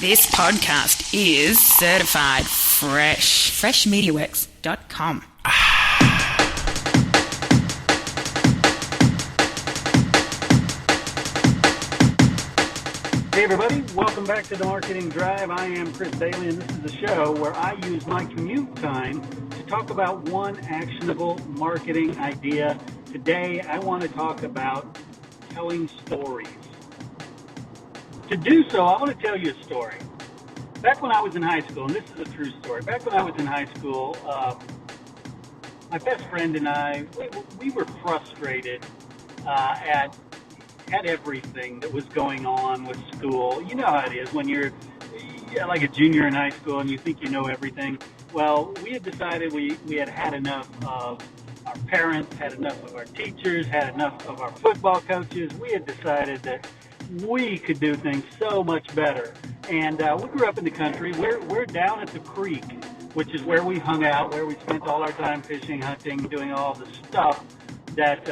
This podcast is certified fresh. Freshmediaworks.com. Hey everybody, welcome back to the Marketing Drive. I am Chris Doelle, and this is the show where I use my commute time to talk about one actionable marketing idea. Today I want to talk about telling stories. To do so, I want to tell you a story. Back when I was in high school, and this is a true story, back when I was in high school, my best friend and I, we were frustrated at everything that was going on with school. You know how it is when you're like a junior in high school and you think you know everything. Well, we had decided we had had enough of our parents, had enough of our teachers, had enough of our football coaches. We had decided that we could do things so much better. And we grew up in the country. We're down at the creek, which is where we hung out, where we spent all our time fishing, hunting, doing all the stuff that,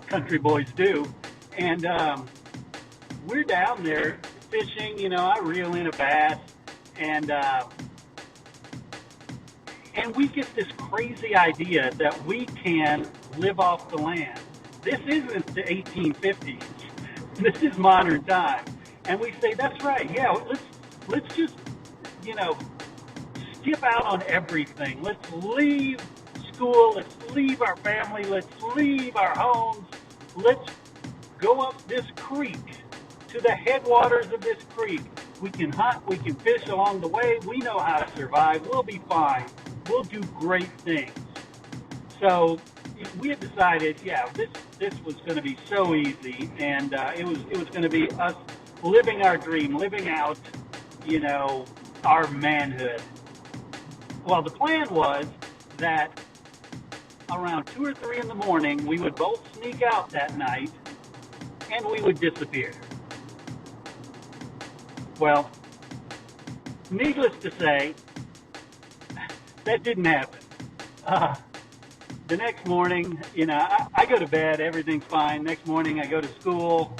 country boys do. And we're down there fishing. I reel in a bass, and we get this crazy idea that we can live off the land. This isn't the 1850s. This is modern time. And we say, that's right. Yeah, let's just, skip out on everything. Let's leave school. Let's leave our family. Let's leave our homes. Let's go up this creek to the headwaters of this creek. We can hunt. We can fish along the way. We know how to survive. We'll be fine. We'll do great things. So we had decided, this was going to be so easy, and it was going to be us living our dream, living out, our manhood. Well, the plan was that around 2 or 3 in the morning, we would both sneak out that night, and we would disappear. Well, needless to say, that didn't happen. The next morning, I go to bed, everything's fine. Next morning, I go to school,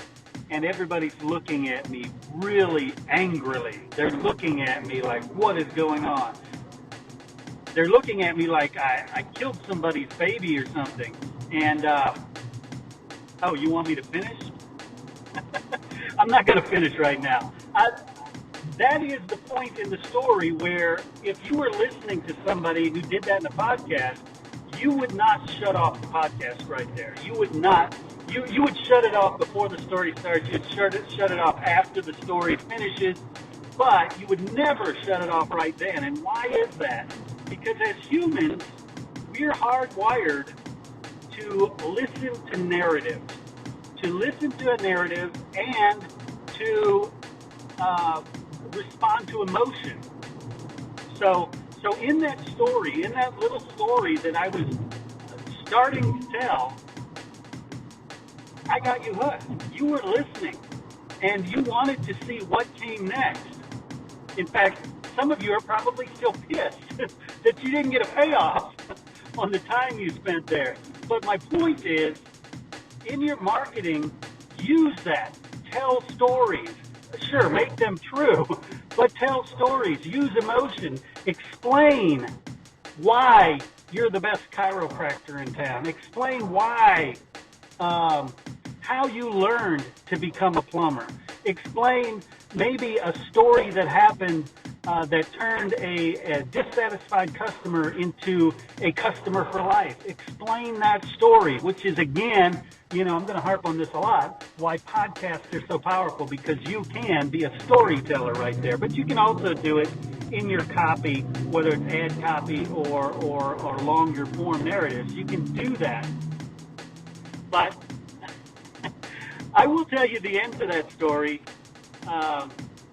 and everybody's looking at me really angrily. They're looking at me like, what is going on? They're looking at me like I killed somebody's baby or something. And, oh, you want me to finish? I'm not going to finish right now. That is the point in the story where if you were listening to somebody who did that in a podcast, you would not shut off the podcast right there. You would not. You would shut it off before the story starts. You'd shut it off after the story finishes, but you would never shut it off right then. And why is that? Because as humans, we're hardwired to listen to narratives, and to respond to emotion. So in that story, in that little story that I was starting to tell, I got you hooked. You were listening, and you wanted to see what came next. In fact, some of you are probably still pissed that you didn't get a payoff on the time you spent there. But my point is, in your marketing, use that. Tell stories. Sure, make them true, but tell stories. Use emotion. Explain why you're the best chiropractor in town. Explain why, how you learned to become a plumber. Explain maybe a story that happened that turned a dissatisfied customer into a customer for life. Explain that story, which is, again, I'm going to harp on this a lot, why podcasts are so powerful, because you can be a storyteller right there. But you can also do it in your copy, whether it's ad copy or longer form narratives. You can do that. But I will tell you the end to that story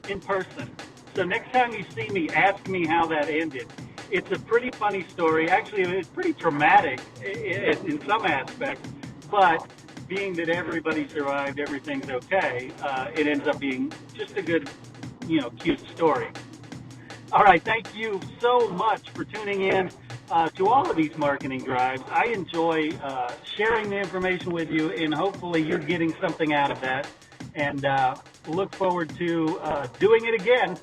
in person. So next time you see me, ask me how that ended. It's a pretty funny story. Actually, it's pretty traumatic in some aspects, but being that everybody survived, everything's okay, it ends up being just a good, cute story. All right, thank you so much for tuning in to all of these marketing drives. I enjoy sharing the information with you, and hopefully you're getting something out of that. And look forward to doing it again.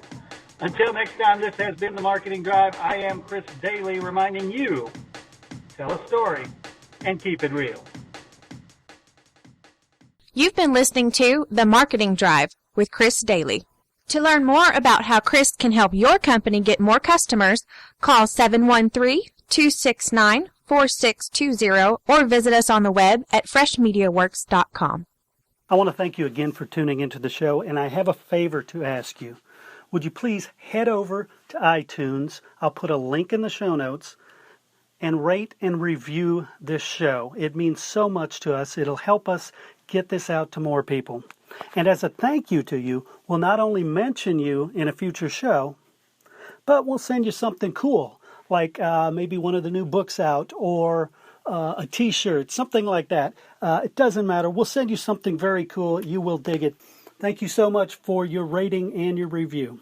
Until next time, this has been The Marketing Drive. I am Chris Doelle, reminding you, tell a story and keep it real. You've been listening to The Marketing Drive with Chris Doelle. To learn more about how Chris can help your company get more customers, call 713-269-4620 or visit us on the web at freshmediaworks.com. I want to thank you again for tuning into the show, and I have a favor to ask you. Would you please head over to iTunes? I'll put a link in the show notes, and rate and review this show. It means so much to us. It'll help us get this out to more people. And as a thank you to you, we'll not only mention you in a future show, but we'll send you something cool, like maybe one of the new books out or a t-shirt, something like that. It doesn't matter. We'll send you something very cool. You will dig it. Thank you so much for your rating and your review.